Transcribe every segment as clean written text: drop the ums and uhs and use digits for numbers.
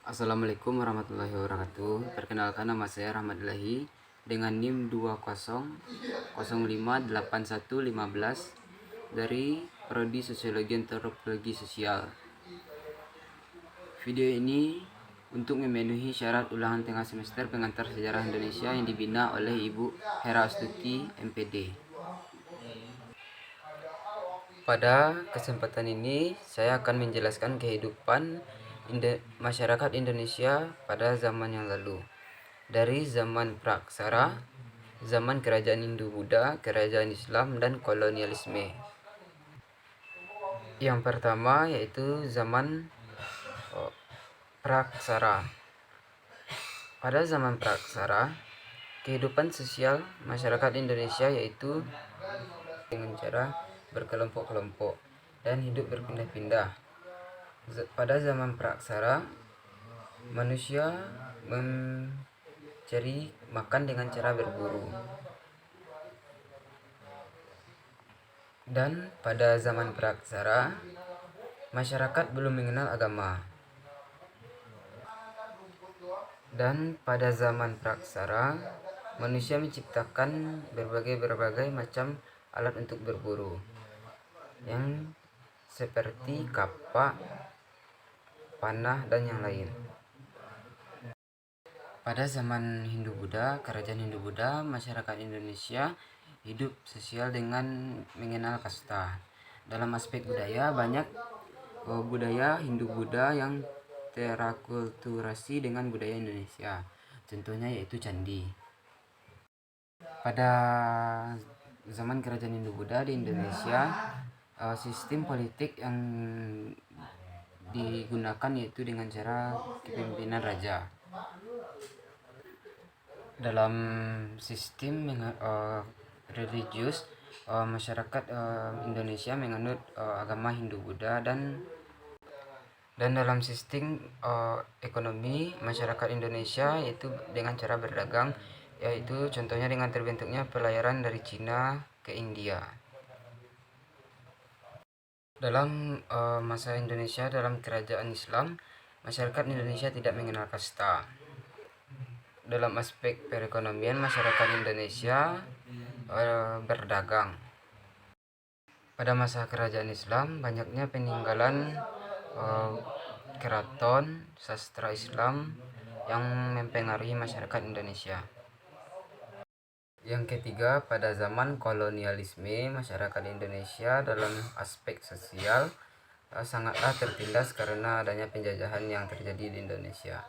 Assalamualaikum warahmatullahi wabarakatuh. Perkenalkan, nama saya Rahmat Ilahi dengan NIM 20058115 dari Prodi Sosiologi Antropologi Sosial. Video ini untuk memenuhi syarat ulangan tengah semester pengantar sejarah Indonesia yang dibina oleh Ibu Hera Astuti, MPD. Pada kesempatan ini saya akan menjelaskan kehidupan masyarakat Indonesia pada zaman yang lalu, dari zaman praksara, zaman kerajaan Hindu-Buddha, kerajaan Islam, dan kolonialisme. Yang pertama yaitu zaman praksara. Pada zaman praksara, kehidupan sosial masyarakat Indonesia yaitu dengan cara berkelompok-kelompok dan hidup berpindah-pindah. Pada zaman praksara, manusia mencari makan dengan cara berburu. Dan pada zaman praksara, masyarakat belum mengenal agama. Dan pada zaman praksara, manusia menciptakan berbagai macam alat untuk berburu, yang seperti kapak, panah, dan yang lain. Pada zaman Hindu-Buddha, kerajaan Hindu-Buddha, masyarakat Indonesia hidup sosial dengan mengenal kasta. Dalam aspek budaya, banyak budaya Hindu-Buddha yang terakulturasi dengan budaya Indonesia. Contohnya yaitu candi. Pada zaman kerajaan Hindu-Buddha di Indonesia, sistem politik yang digunakan yaitu dengan cara kepemimpinan raja. Dalam sistem religius, masyarakat Indonesia menganut agama Hindu-Buddha, dan dalam sistem ekonomi masyarakat Indonesia yaitu dengan cara berdagang, yaitu contohnya dengan terbentuknya pelayaran dari Cina ke India. Dalam masa Indonesia dalam kerajaan Islam, masyarakat Indonesia tidak mengenal kasta. Dalam aspek perekonomian, masyarakat Indonesia berdagang. Pada masa kerajaan Islam, banyaknya peninggalan keraton sastra Islam yang mempengaruhi masyarakat Indonesia. Yang ketiga, pada zaman kolonialisme, masyarakat Indonesia dalam aspek sosial sangatlah tertindas karena adanya penjajahan yang terjadi di Indonesia.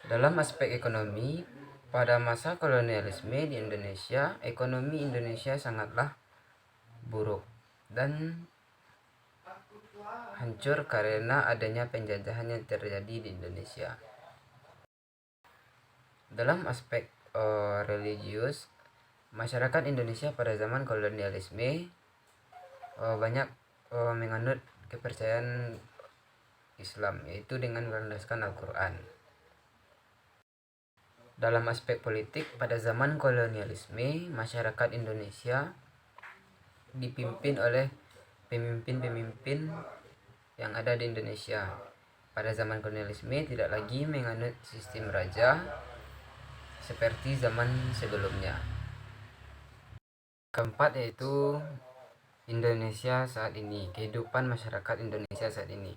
Dalam aspek ekonomi, pada masa kolonialisme di Indonesia, ekonomi Indonesia sangatlah buruk dan hancur karena adanya penjajahan yang terjadi di Indonesia. Dalam aspek religius, masyarakat Indonesia pada zaman kolonialisme banyak menganut kepercayaan Islam, yaitu dengan berlandaskan Al-Quran. Dalam aspek politik, pada zaman kolonialisme, masyarakat Indonesia dipimpin oleh pemimpin-pemimpin yang ada di Indonesia. Pada zaman kolonialisme tidak lagi menganut sistem raja seperti zaman sebelumnya. Keempat yaitu Indonesia saat ini, kehidupan masyarakat Indonesia saat ini.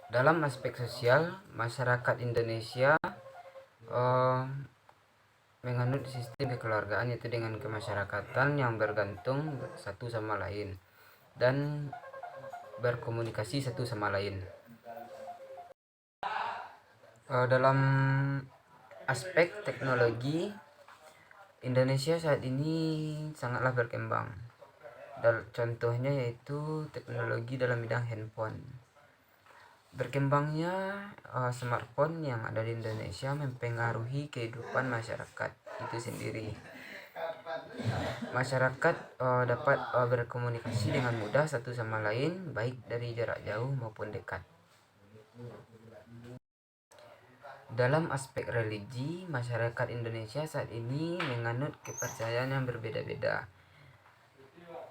Dalam aspek sosial, masyarakat Indonesia menganut sistem kekeluargaan, yaitu dengan kemasyarakatan yang bergantung satu sama lain dan berkomunikasi satu sama lain. Dalam aspek teknologi, Indonesia saat ini sangatlah berkembang. Contohnya yaitu teknologi dalam bidang handphone. Berkembangnya smartphone yang ada di Indonesia mempengaruhi kehidupan masyarakat itu sendiri. Masyarakat dapat berkomunikasi dengan mudah satu sama lain, baik dari jarak jauh maupun dekat. Dalam aspek religi, masyarakat Indonesia saat ini menganut kepercayaan yang berbeda-beda.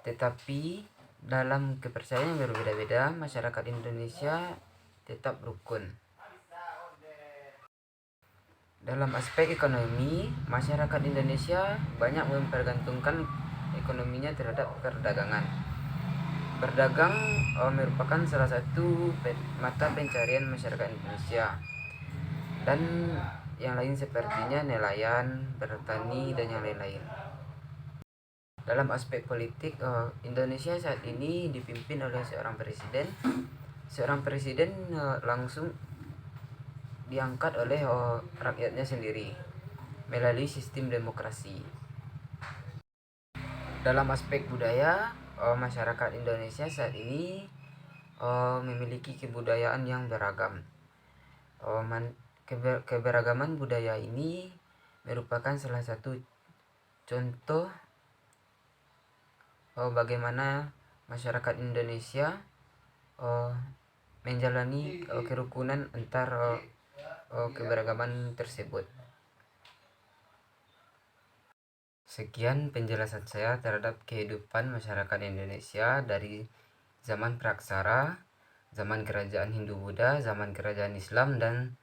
Tetapi dalam kepercayaan yang berbeda-beda, masyarakat Indonesia tetap rukun. Dalam aspek ekonomi, masyarakat Indonesia banyak mempergantungkan ekonominya terhadap perdagangan. Berdagang merupakan salah satu mata pencarian masyarakat Indonesia, dan yang lain sepertinya nelayan, bertani, dan yang lain-lain. Dalam aspek politik, Indonesia saat ini dipimpin oleh seorang presiden. Seorang presiden langsung diangkat oleh rakyatnya sendiri melalui sistem demokrasi. Dalam aspek budaya, masyarakat Indonesia saat ini memiliki kebudayaan yang beragam. Keberagaman budaya ini merupakan salah satu contoh bagaimana masyarakat Indonesia menjalani kerukunan antar keberagaman tersebut. Sekian penjelasan saya terhadap kehidupan masyarakat Indonesia dari zaman praksara, zaman kerajaan Hindu-Buddha, zaman kerajaan Islam, dan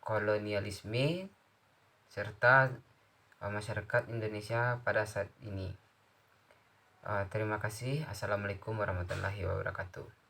kolonialisme, serta masyarakat Indonesia pada saat ini. Terima kasih. Assalamualaikum warahmatullahi wabarakatuh.